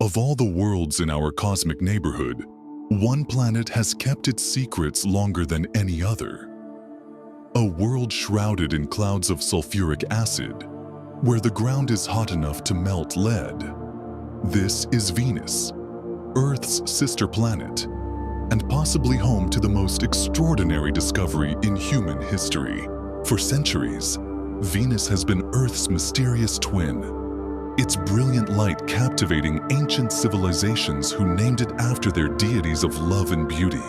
Of all the worlds in our cosmic neighborhood, one planet has kept its secrets longer than any other. A world shrouded in clouds of sulfuric acid, where the ground is hot enough to melt lead. This is Venus, Earth's sister planet, and possibly home to the most extraordinary discovery in human history. For centuries, Venus has been Earth's mysterious twin, its brilliant light captivating ancient civilizations who named it after their deities of love and beauty.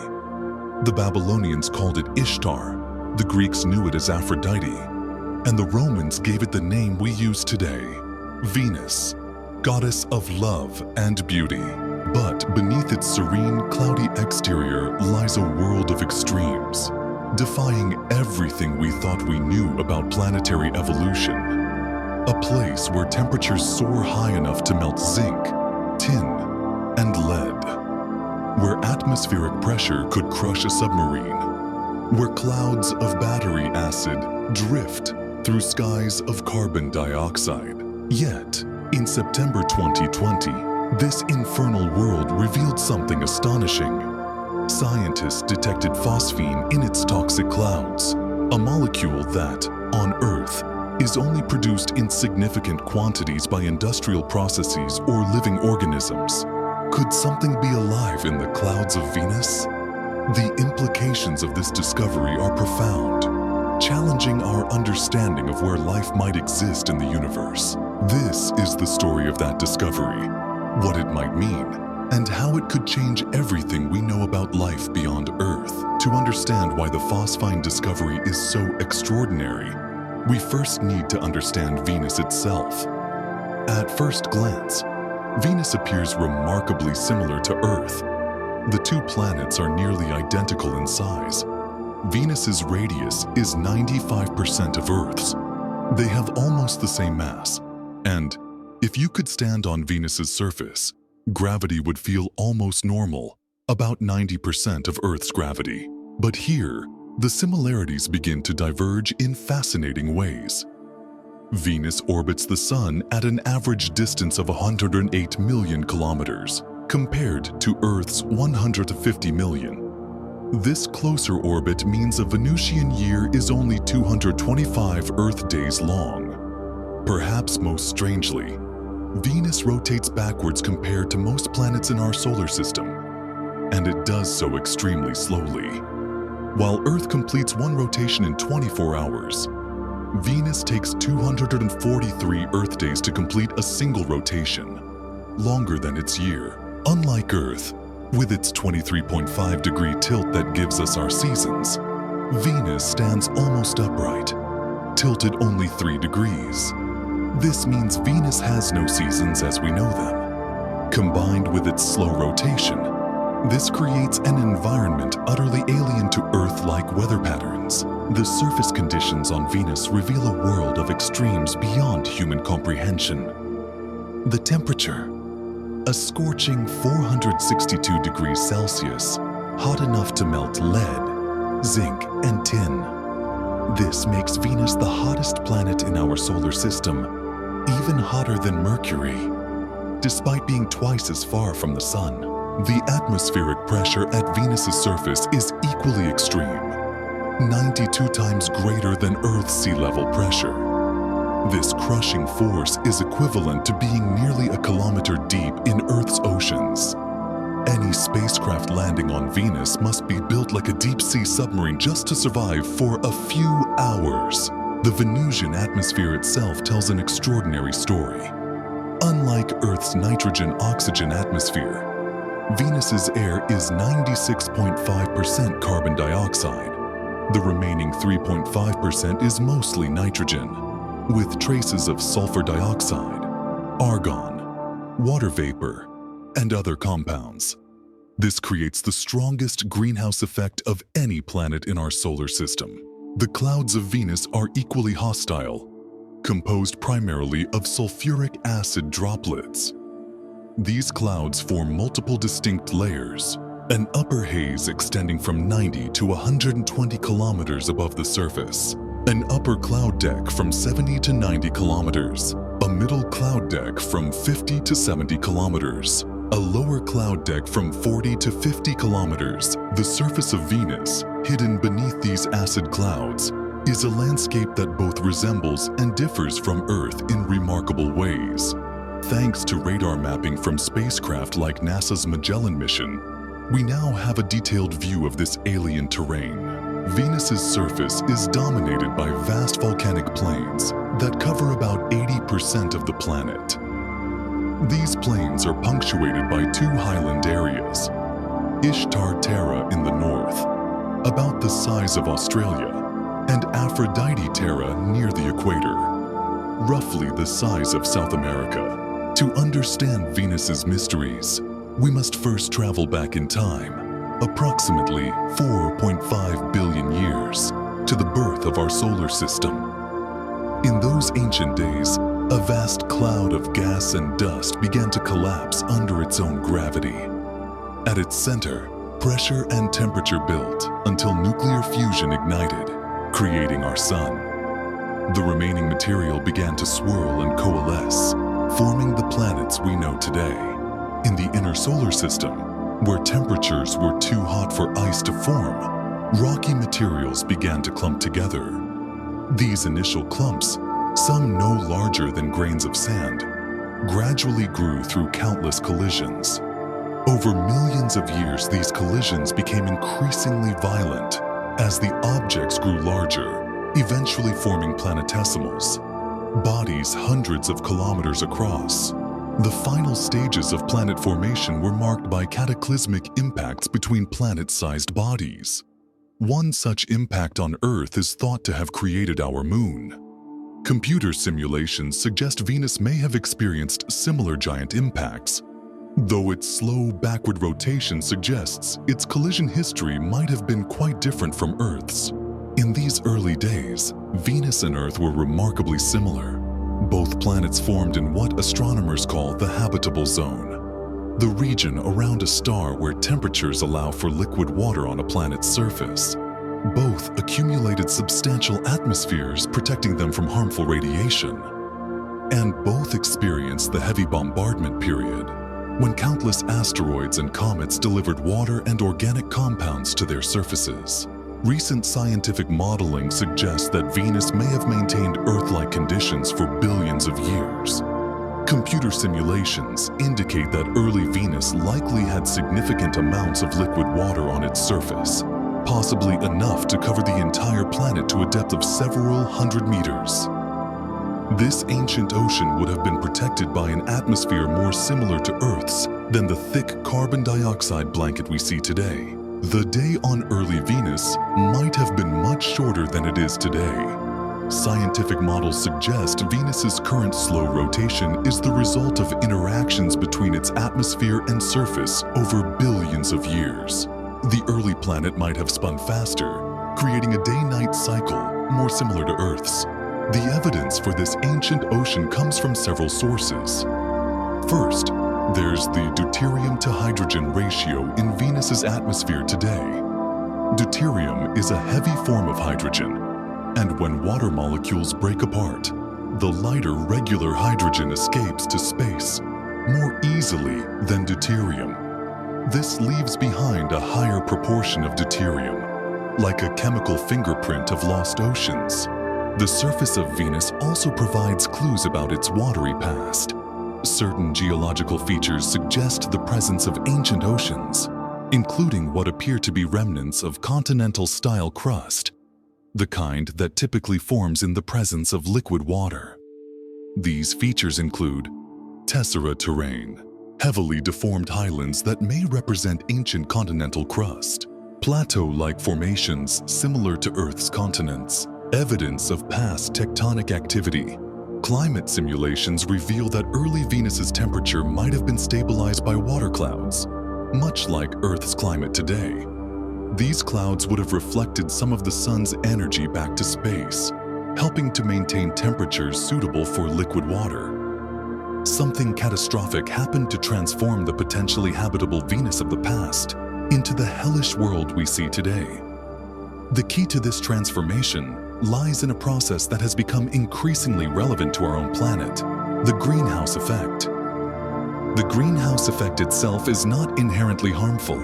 The Babylonians called it Ishtar, the Greeks knew it as Aphrodite, and the Romans gave it the name we use today, Venus, goddess of love and beauty. But beneath its serene, cloudy exterior lies a world of extremes, defying everything we thought we knew about planetary evolution. A place where temperatures soar high enough to melt zinc, tin, and lead. Where atmospheric pressure could crush a submarine. Where clouds of battery acid drift through skies of carbon dioxide. Yet, in September 2020, this infernal world revealed something astonishing. Scientists detected phosphine in its toxic clouds, a molecule that, on Earth, is only produced in significant quantities by industrial processes or living organisms. Could something be alive in the clouds of Venus? The implications of this discovery are profound, challenging our understanding of where life might exist in the universe. This is the story of that discovery, what it might mean, and how it could change everything we know about life beyond Earth. To understand why the Phosphine discovery is so extraordinary, we first need to understand Venus itself. At first glance, Venus appears remarkably similar to Earth. The two planets are nearly identical in size. Venus's radius is 95% of Earth's. They have almost the same mass, and if you could stand on Venus's surface, gravity would feel almost normal, about 90% of Earth's gravity. But here, the similarities begin to diverge in fascinating ways. Venus orbits the Sun at an average distance of 108 million kilometers, compared to Earth's 150 million. This closer orbit means a Venusian year is only 225 Earth days long. Perhaps most strangely, Venus rotates backwards compared to most planets in our solar system, and it does so extremely slowly. While Earth completes one rotation in 24 hours, Venus takes 243 Earth days to complete a single rotation, longer than its year. Unlike Earth, with its 23.5-degree tilt that gives us our seasons, Venus stands almost upright, tilted only 3 degrees. This means Venus has no seasons as we know them. Combined with its slow rotation, this creates an environment utterly alien to Earth-like weather patterns. The surface conditions on Venus reveal a world of extremes beyond human comprehension. The temperature, a scorching 462 degrees Celsius, hot enough to melt lead, zinc, and tin. This makes Venus the hottest planet in our solar system, even hotter than Mercury, despite being twice as far from the Sun. The atmospheric pressure at Venus's surface is equally extreme, 92 times greater than Earth's sea level pressure. This crushing force is equivalent to being nearly a kilometer deep in Earth's oceans. Any spacecraft landing on Venus must be built like a deep-sea submarine just to survive for a few hours. The Venusian atmosphere itself tells an extraordinary story. Unlike Earth's nitrogen-oxygen atmosphere, Venus's air is 96.5% carbon dioxide. The remaining 3.5% is mostly nitrogen, with traces of sulfur dioxide, argon, water vapor, and other compounds. This creates the strongest greenhouse effect of any planet in our solar system. The clouds of Venus are equally hostile, composed primarily of sulfuric acid droplets. These clouds form multiple distinct layers, an upper haze extending from 90 to 120 kilometers above the surface, an upper cloud deck from 70 to 90 kilometers, a middle cloud deck from 50 to 70 kilometers, a lower cloud deck from 40 to 50 kilometers. The surface of Venus, hidden beneath these acid clouds, is a landscape that both resembles and differs from Earth in remarkable ways. Thanks to radar mapping from spacecraft like NASA's Magellan mission, we now have a detailed view of this alien terrain. Venus's surface is dominated by vast volcanic plains that cover about 80% of the planet. These plains are punctuated by two highland areas, Ishtar Terra in the north, about the size of Australia, and Aphrodite Terra near the equator, roughly the size of South America. To understand Venus's mysteries, we must first travel back in time, approximately 4.5 billion years, to the birth of our solar system. In those ancient days, a vast cloud of gas and dust began to collapse under its own gravity. At its center, pressure and temperature built until nuclear fusion ignited, creating our sun. The remaining material began to swirl and coalesce, forming the planets we know today. In the inner solar system, where temperatures were too hot for ice to form, rocky materials began to clump together. These initial clumps, some no larger than grains of sand, gradually grew through countless collisions. Over millions of years, these collisions became increasingly violent as the objects grew larger, eventually forming planetesimals, bodies hundreds of kilometers across. The final stages of planet formation were marked by cataclysmic impacts between planet-sized bodies. One such impact on Earth is thought to have created our moon. Computer simulations suggest Venus may have experienced similar giant impacts, though its slow backward rotation suggests its collision history might have been quite different from Earth's. In these early days, Venus and Earth were remarkably similar. Both planets formed in what astronomers call the habitable zone, the region around a star where temperatures allow for liquid water on a planet's surface. Both accumulated substantial atmospheres protecting them from harmful radiation. And both experienced the heavy bombardment period, when countless asteroids and comets delivered water and organic compounds to their surfaces. Recent scientific modeling suggests that Venus may have maintained Earth-like conditions for billions of years. Computer simulations indicate that early Venus likely had significant amounts of liquid water on its surface, possibly enough to cover the entire planet to a depth of several hundred meters. This ancient ocean would have been protected by an atmosphere more similar to Earth's than the thick carbon dioxide blanket we see today. The day on early Venus might have been much shorter than it is today. Scientific models suggest Venus's current slow rotation is the result of interactions between its atmosphere and surface over billions of years. The early planet might have spun faster, creating a day-night cycle more similar to Earth's. The evidence for this ancient ocean comes from several sources. First, there's the deuterium to hydrogen ratio in Venus's atmosphere today. Deuterium is a heavy form of hydrogen, and when water molecules break apart, the lighter regular hydrogen escapes to space more easily than deuterium. This leaves behind a higher proportion of deuterium, like a chemical fingerprint of lost oceans. The surface of Venus also provides clues about its watery past. Certain geological features suggest the presence of ancient oceans, including what appear to be remnants of continental-style crust, the kind that typically forms in the presence of liquid water. These features include tessera terrain, heavily deformed highlands that may represent ancient continental crust, plateau-like formations similar to Earth's continents, evidence of past tectonic activity. Climate simulations reveal that early Venus's temperature might have been stabilized by water clouds, much like Earth's climate today. These clouds would have reflected some of the sun's energy back to space, helping to maintain temperatures suitable for liquid water. Something catastrophic happened to transform the potentially habitable Venus of the past into the hellish world we see today. The key to this transformation lies in a process that has become increasingly relevant to our own planet, The greenhouse effect. The greenhouse effect itself is not inherently harmful.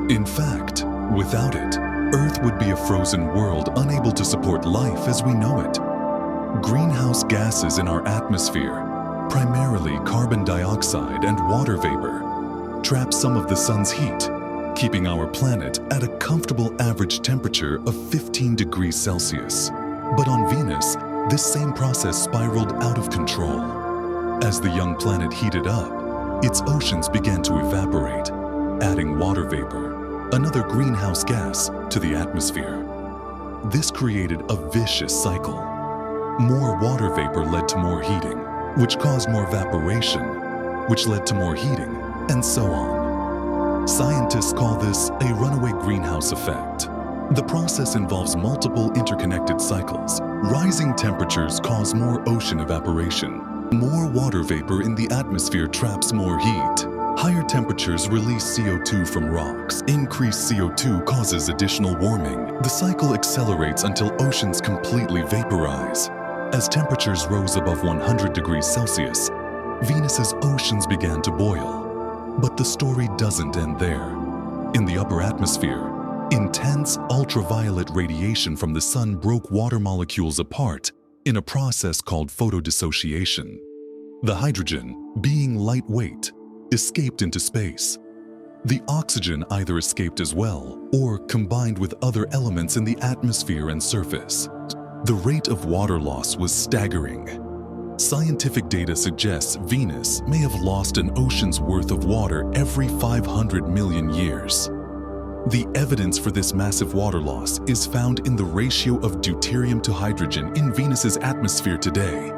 In fact, without it, Earth would be a frozen world unable to support life as we know it. Greenhouse gases in our atmosphere, primarily carbon dioxide and water vapor, trap some of the sun's heat, keeping our planet at a comfortable average temperature of 15 degrees Celsius. But on Venus, this same process spiraled out of control. As the young planet heated up, its oceans began to evaporate, adding water vapor, another greenhouse gas, to the atmosphere. This created a vicious cycle. More water vapor led to more heating, which caused more evaporation, which led to more heating, and so on. Scientists call this a runaway greenhouse effect. The process involves multiple interconnected cycles. Rising temperatures cause more ocean evaporation. More water vapor in the atmosphere traps more heat. Higher temperatures release CO2 from rocks. Increased CO2 causes additional warming. The cycle accelerates until oceans completely vaporize. As temperatures rose above 100 degrees Celsius, Venus's oceans began to boil. But the story doesn't end there. In the upper atmosphere, intense ultraviolet radiation from the sun broke water molecules apart in a process called photodissociation. The hydrogen, being lightweight, escaped into space. The oxygen either escaped as well or combined with other elements in the atmosphere and surface. The rate of water loss was staggering. Scientific data suggests Venus may have lost an ocean's worth of water every 500 million years. The evidence for this massive water loss is found in the ratio of deuterium to hydrogen in Venus's atmosphere today,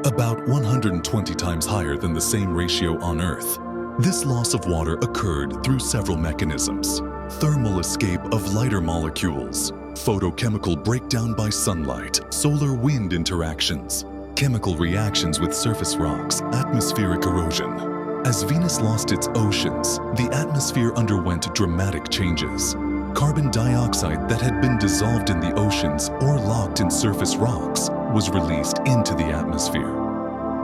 about 120 times higher than the same ratio on Earth. This loss of water occurred through several mechanisms: thermal escape of lighter molecules, photochemical breakdown by sunlight, solar-wind interactions, chemical reactions with surface rocks, atmospheric erosion. As Venus lost its oceans, the atmosphere underwent dramatic changes. Carbon dioxide that had been dissolved in the oceans or locked in surface rocks was released into the atmosphere.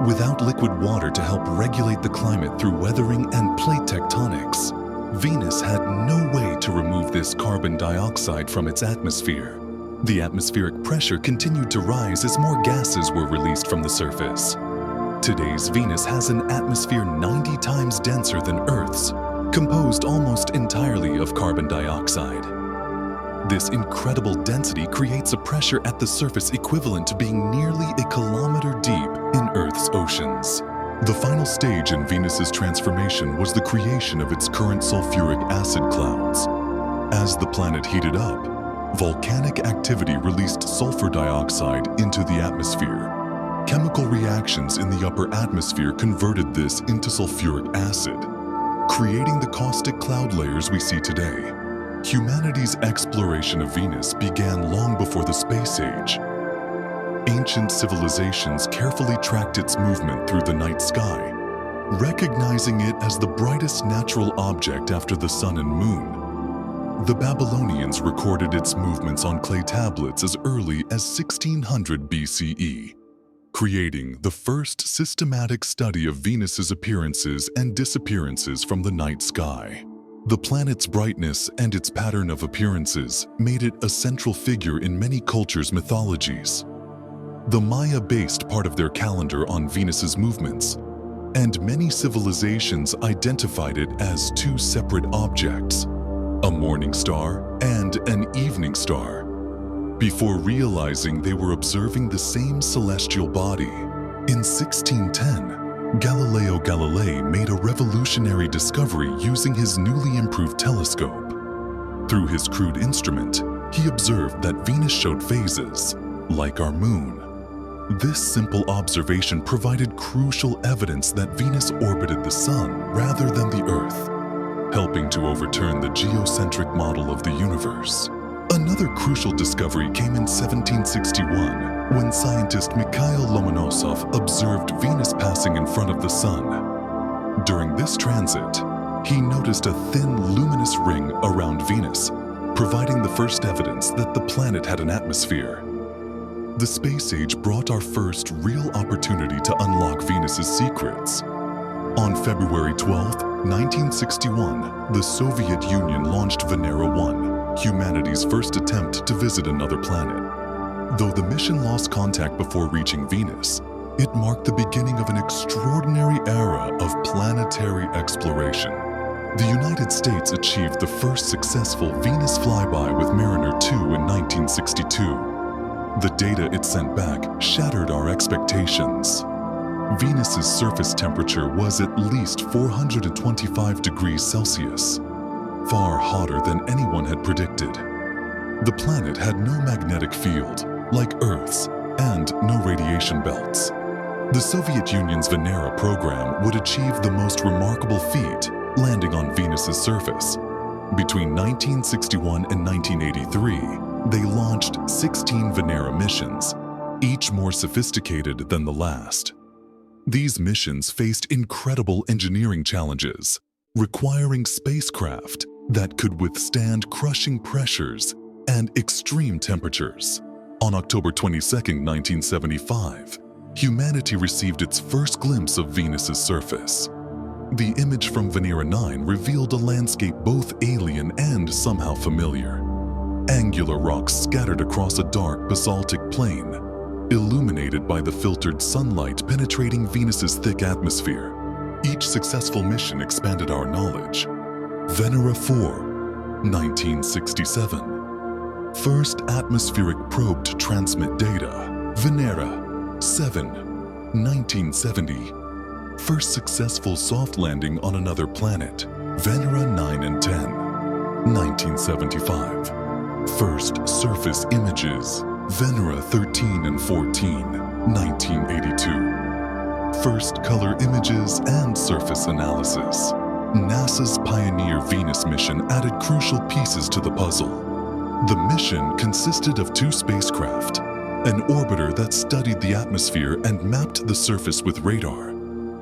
Without liquid water to help regulate the climate through weathering and plate tectonics, Venus had no way to remove this carbon dioxide from its atmosphere. The atmospheric pressure continued to rise as more gases were released from the surface. Today's Venus has an atmosphere 90 times denser than Earth's, composed almost entirely of carbon dioxide. This incredible density creates a pressure at the surface equivalent to being nearly a kilometer deep in Earth's oceans. The final stage in Venus's transformation was the creation of its current sulfuric acid clouds. As the planet heated up, volcanic activity released sulfur dioxide into the atmosphere. Chemical reactions in the upper atmosphere converted this into sulfuric acid, creating the caustic cloud layers we see today. Humanity's exploration of Venus began long before the space age. Ancient civilizations carefully tracked its movement through the night sky, recognizing it as the brightest natural object after the sun and moon. The Babylonians recorded its movements on clay tablets as early as 1600 BCE, creating the first systematic study of Venus's appearances and disappearances from the night sky. The planet's brightness and its pattern of appearances made it a central figure in many cultures' mythologies. The Maya based part of their calendar on Venus's movements, and many civilizations identified it as two separate objects, a morning star and an evening star, before realizing they were observing the same celestial body. In 1610, Galileo Galilei made a revolutionary discovery using his newly improved telescope. Through his crude instrument, he observed that Venus showed phases, like our moon. This simple observation provided crucial evidence that Venus orbited the Sun rather than the Earth, helping to overturn the geocentric model of the universe. Another crucial discovery came in 1761, when scientist Mikhail Lomonosov observed Venus passing in front of the Sun. During this transit, he noticed a thin, luminous ring around Venus, providing the first evidence that the planet had an atmosphere. The space age brought our first real opportunity to unlock Venus's secrets. On February 12, 1961, the Soviet Union launched Venera 1, humanity's first attempt to visit another planet. Though the mission lost contact before reaching Venus, it marked the beginning of an extraordinary era of planetary exploration. The United States achieved the first successful Venus flyby with Mariner 2 in 1962. The data it sent back shattered our expectations. Venus's surface temperature was at least 425 degrees Celsius, far hotter than anyone had predicted. The planet had no magnetic field, like Earth's, and no radiation belts. The Soviet Union's Venera program would achieve the most remarkable feat, landing on Venus's surface. Between 1961 and 1983, they launched 16 Venera missions, each more sophisticated than the last. These missions faced incredible engineering challenges, requiring spacecraft that could withstand crushing pressures and extreme temperatures. On October 22, 1975, humanity received its first glimpse of Venus's surface. The image from Venera 9 revealed a landscape both alien and somehow familiar. Angular rocks scattered across a dark basaltic plain, illuminated by the filtered sunlight penetrating Venus's thick atmosphere. Each successful mission expanded our knowledge. Venera 4, 1967. First atmospheric probe to transmit data. Venera 7, 1970. First successful soft landing on another planet. Venera 9 and 10, 1975. First surface images. Venera 13 and 14, 1982. First color images and surface analysis. NASA's Pioneer Venus mission added crucial pieces to the puzzle. The mission consisted of 2 spacecraft, an orbiter that studied the atmosphere and mapped the surface with radar,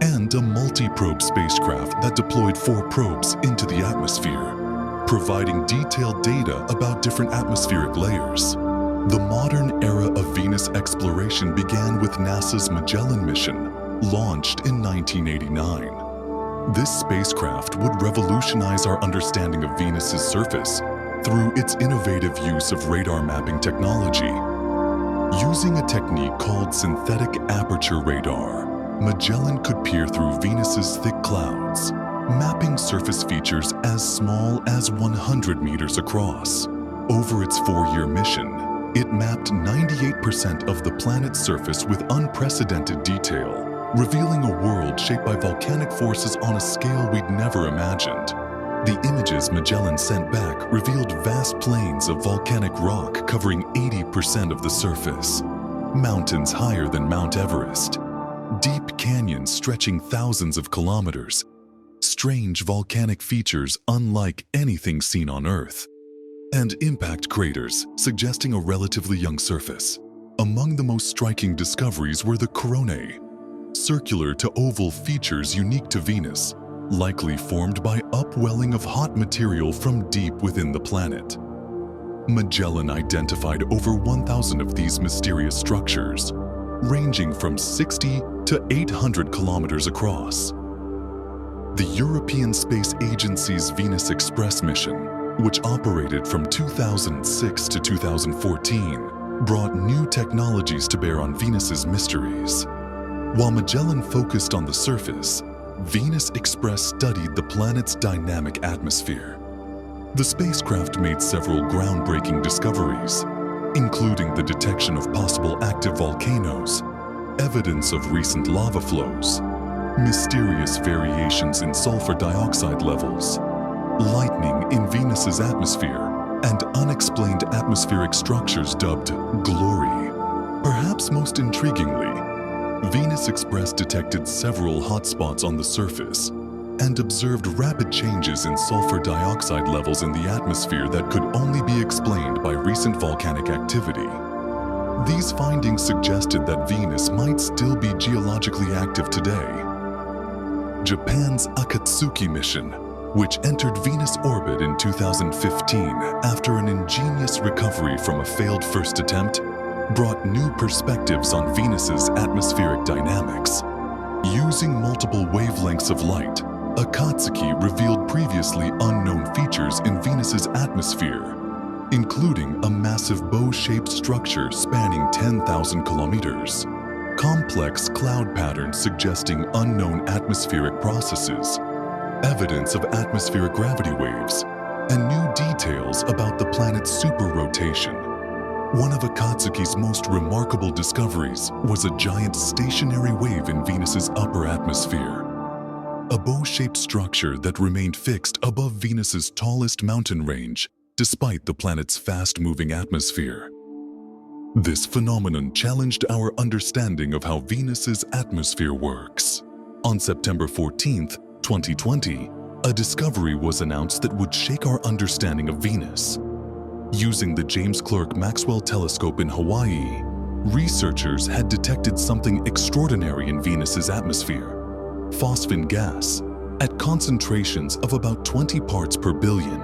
and a multi-probe spacecraft that deployed 4 probes into the atmosphere, providing detailed data about different atmospheric layers. The modern era of Venus exploration began with NASA's Magellan mission, launched in 1989. This spacecraft would revolutionize our understanding of Venus's surface through its innovative use of radar mapping technology. Using a technique called synthetic aperture radar, Magellan could peer through Venus's thick clouds, mapping surface features as small as 100 meters across. Over its 4-year mission, it mapped 98% of the planet's surface with unprecedented detail, revealing a world shaped by volcanic forces on a scale we'd never imagined. The images Magellan sent back revealed vast plains of volcanic rock covering 80% of the surface, mountains higher than Mount Everest, deep canyons stretching thousands of kilometers, strange volcanic features unlike anything seen on Earth, and impact craters suggesting a relatively young surface. Among the most striking discoveries were the coronae, circular to oval features unique to Venus, likely formed by upwelling of hot material from deep within the planet. Magellan identified over 1,000 of these mysterious structures, ranging from 60 to 800 kilometers across. The European Space Agency's Venus Express mission, which operated from 2006 to 2014, brought new technologies to bear on Venus's mysteries. While Magellan focused on the surface, Venus Express studied the planet's dynamic atmosphere. The spacecraft made several groundbreaking discoveries, including the detection of possible active volcanoes, evidence of recent lava flows, mysterious variations in sulfur dioxide levels, lightning in Venus's atmosphere, and unexplained atmospheric structures dubbed glory. Perhaps most intriguingly, Venus Express detected several hotspots on the surface and observed rapid changes in sulfur dioxide levels in the atmosphere that could only be explained by recent volcanic activity. These findings suggested that Venus might still be geologically active today. Japan's Akatsuki mission, which entered Venus orbit in 2015 after an ingenious recovery from a failed first attempt, brought new perspectives on Venus's atmospheric dynamics. Using multiple wavelengths of light, Akatsuki revealed previously unknown features in Venus's atmosphere, including a massive bow-shaped structure spanning 10,000 kilometers, complex cloud patterns suggesting unknown atmospheric processes, evidence of atmospheric gravity waves, and new details about the planet's super-rotation. One of Akatsuki's most remarkable discoveries was a giant stationary wave in Venus's upper atmosphere, a bow-shaped structure that remained fixed above Venus's tallest mountain range despite the planet's fast-moving atmosphere. This phenomenon challenged our understanding of how Venus's atmosphere works. On September 14, 2020, a discovery was announced that would shake our understanding of Venus. Using the James Clerk Maxwell Telescope in Hawaii, researchers had detected something extraordinary in Venus's atmosphere: phosphine gas, at concentrations of about 20 parts per billion.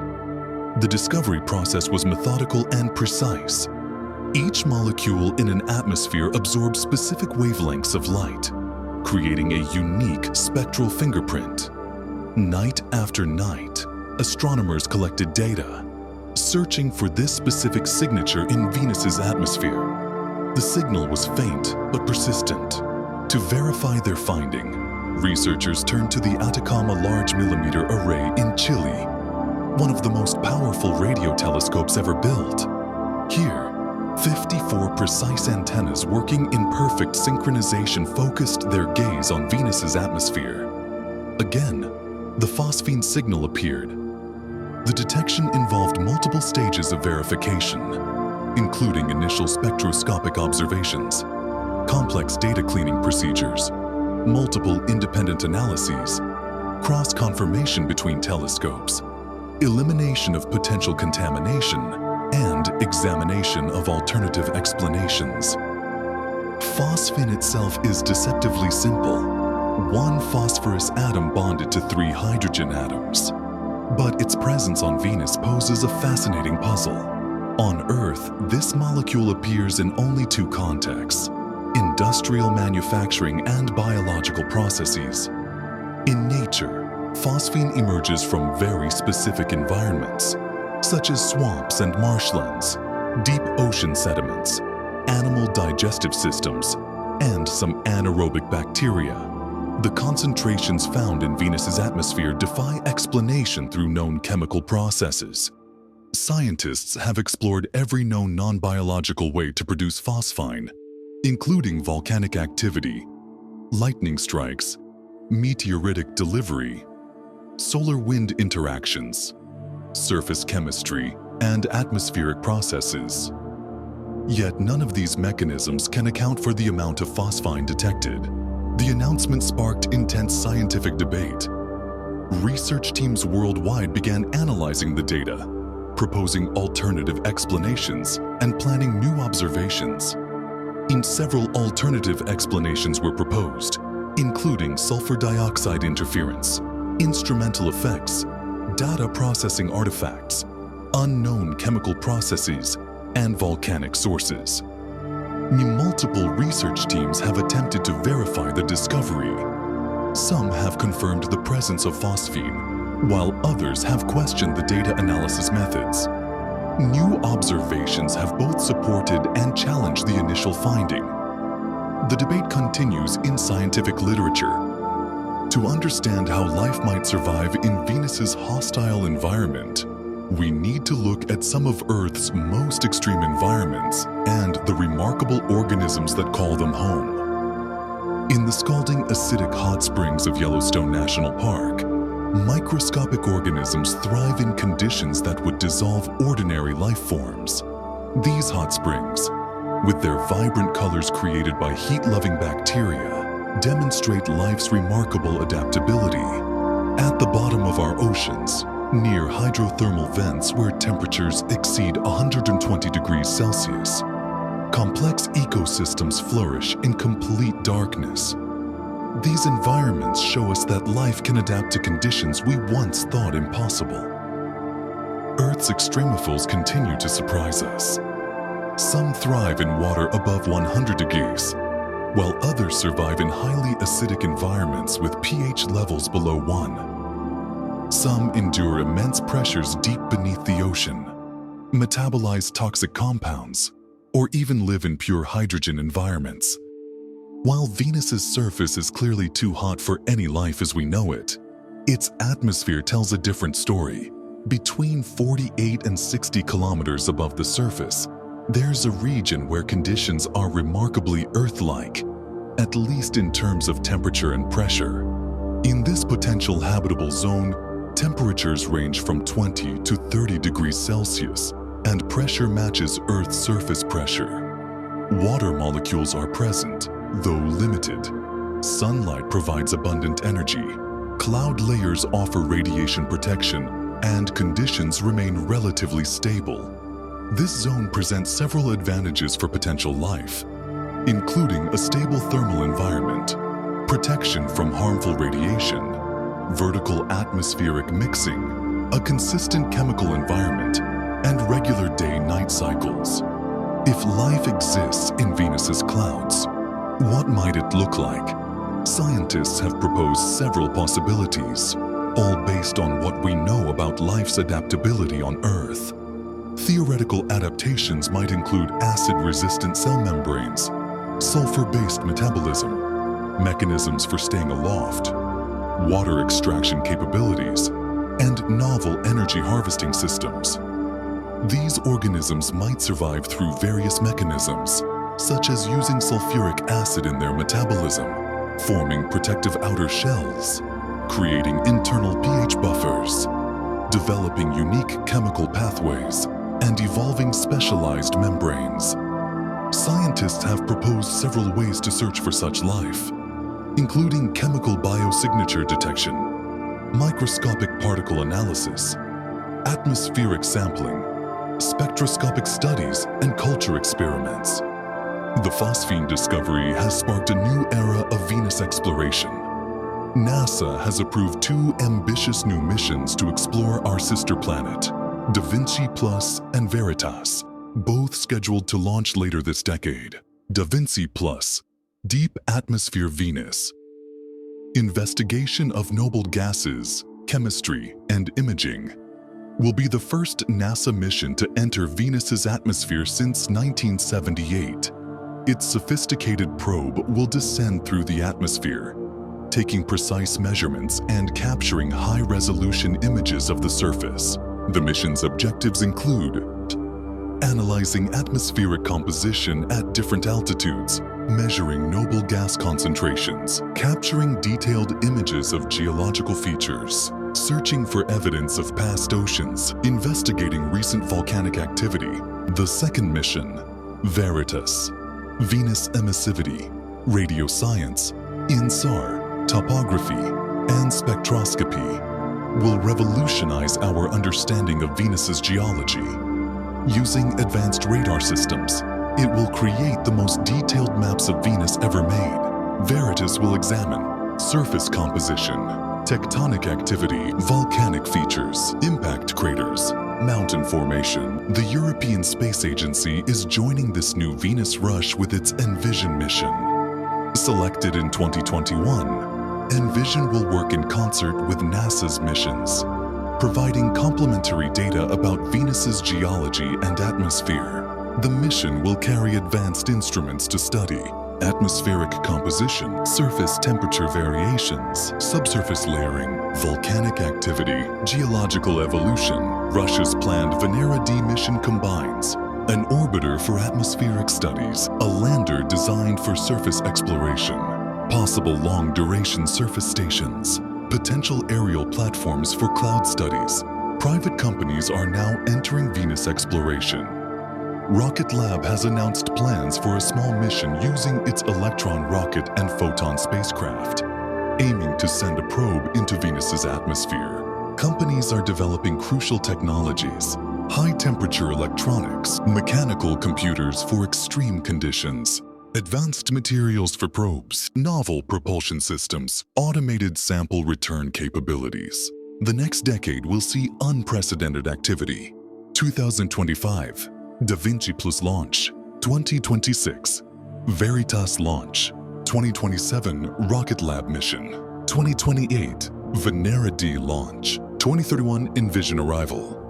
The discovery process was methodical and precise. Each molecule in an atmosphere absorbs specific wavelengths of light, creating a unique spectral fingerprint. Night after night, astronomers collected data, searching for this specific signature in Venus's atmosphere. The signal was faint but persistent. To verify their finding, researchers turned to the Atacama Large Millimeter Array in Chile, one of the most powerful radio telescopes ever built. Here, 54 precise antennas working in perfect synchronization focused their gaze on Venus's atmosphere. Again, the phosphine signal appeared. The detection involved multiple stages of verification, including initial spectroscopic observations, complex data cleaning procedures, multiple independent analyses, cross-confirmation between telescopes, elimination of potential contamination, and examination of alternative explanations. Phosphine itself is deceptively simple: one phosphorus atom bonded to 3 hydrogen atoms. But its presence on Venus poses a fascinating puzzle. On Earth, this molecule appears in only 2 contexts: industrial manufacturing and biological processes. In nature, phosphine emerges from very specific environments, such as swamps and marshlands, deep ocean sediments, animal digestive systems, and some anaerobic bacteria. The concentrations found in Venus's atmosphere defy explanation through known chemical processes. Scientists have explored every known non-biological way to produce phosphine, including volcanic activity, lightning strikes, meteoritic delivery, solar wind interactions, surface chemistry, and atmospheric processes. Yet none of these mechanisms can account for the amount of phosphine detected. The announcement sparked intense scientific debate. Research teams worldwide began analyzing the data, proposing alternative explanations, and planning new observations. Several alternative explanations were proposed, including sulfur dioxide interference, instrumental effects, data processing artifacts, unknown chemical processes, and volcanic sources. Multiple research teams have attempted to verify the discovery. Some have confirmed the presence of phosphine, while others have questioned the data analysis methods. New observations have both supported and challenged the initial finding. The debate continues in scientific literature. To understand how life might survive in Venus's hostile environment, we need to look at some of Earth's most extreme environments and the remarkable organisms that call them home. In the scalding acidic hot springs of Yellowstone National Park, microscopic organisms thrive in conditions that would dissolve ordinary life forms. These hot springs, with their vibrant colors created by heat-loving bacteria, demonstrate life's remarkable adaptability. At the bottom of our oceans, near hydrothermal vents where temperatures exceed 120 degrees Celsius, complex ecosystems flourish in complete darkness. These environments show us that life can adapt to conditions we once thought impossible. Earth's extremophils continue to surprise us. Some thrive in water above 100 degrees, while others survive in highly acidic environments with pH levels below 1. Some endure immense pressures deep beneath the ocean, metabolize toxic compounds, or even live in pure hydrogen environments. While Venus's surface is clearly too hot for any life as we know it, its atmosphere tells a different story. Between 48 and 60 kilometers above the surface, there's a region where conditions are remarkably Earth-like, at least in terms of temperature and pressure. In this potential habitable zone, temperatures range from 20 to 30 degrees Celsius, and pressure matches Earth's surface pressure. Water molecules are present, though limited. Sunlight provides abundant energy. Cloud layers offer radiation protection, and conditions remain relatively stable. This zone presents several advantages for potential life, including a stable thermal environment, protection from harmful radiation, vertical atmospheric mixing, a consistent chemical environment, and regular day-night cycles. If life exists in Venus's clouds, what might it look like? Scientists have proposed several possibilities, all based on what we know about life's adaptability on Earth. Theoretical adaptations might include acid-resistant cell membranes, sulfur-based metabolism, mechanisms for staying aloft, water extraction capabilities, and novel energy harvesting systems. These organisms might survive through various mechanisms, such as using sulfuric acid in their metabolism, forming protective outer shells, creating internal pH buffers, developing unique chemical pathways, and evolving specialized membranes. Scientists have proposed several ways to search for such life, including chemical biosignature detection, microscopic particle analysis, atmospheric sampling, spectroscopic studies, and culture experiments. The Phosphine discovery has sparked a new era of Venus exploration. NASA has approved 2 ambitious new missions to explore our sister planet, DAVINCI Plus and Veritas, both scheduled to launch later this decade. DAVINCI Plus, Deep Atmosphere Venus. Investigation of noble gases, chemistry, and imaging will be the first NASA mission to enter Venus's atmosphere since 1978. Its sophisticated probe will descend through the atmosphere, taking precise measurements and capturing high-resolution images of the surface. The mission's objectives include analyzing atmospheric composition at different altitudes, measuring noble gas concentrations, capturing detailed images of geological features, searching for evidence of past oceans, investigating recent volcanic activity. The second mission, Veritas, Venus emissivity, radioscience, INSAR, topography, and spectroscopy, will revolutionize our understanding of Venus's geology. Using advanced radar systems, it will create the most detailed maps of Venus ever made. Veritas will examine surface composition, tectonic activity, volcanic features, impact craters, mountain formation. The European Space Agency is joining this new Venus rush with its Envision mission. Selected in 2021, Envision will work in concert with NASA's missions, providing complementary data about Venus's geology and atmosphere. The mission will carry advanced instruments to study atmospheric composition, surface temperature variations, subsurface layering, volcanic activity, geological evolution. Russia's planned Venera D mission combines an orbiter for atmospheric studies, a lander designed for surface exploration, possible long-duration surface stations, potential aerial platforms for cloud studies. Private companies are now entering Venus exploration. Rocket Lab has announced plans for a small mission using its Electron rocket and Photon spacecraft, aiming to send a probe into Venus's atmosphere. Companies are developing crucial technologies, high-temperature electronics, mechanical computers for extreme conditions, advanced materials for probes, novel propulsion systems, automated sample return capabilities. The next decade will see unprecedented activity. 2025, DAVINCI Plus launch, 2026. Veritas launch, 2027 Rocket Lab mission, 2028 Venera D launch, 2031 Envision arrival.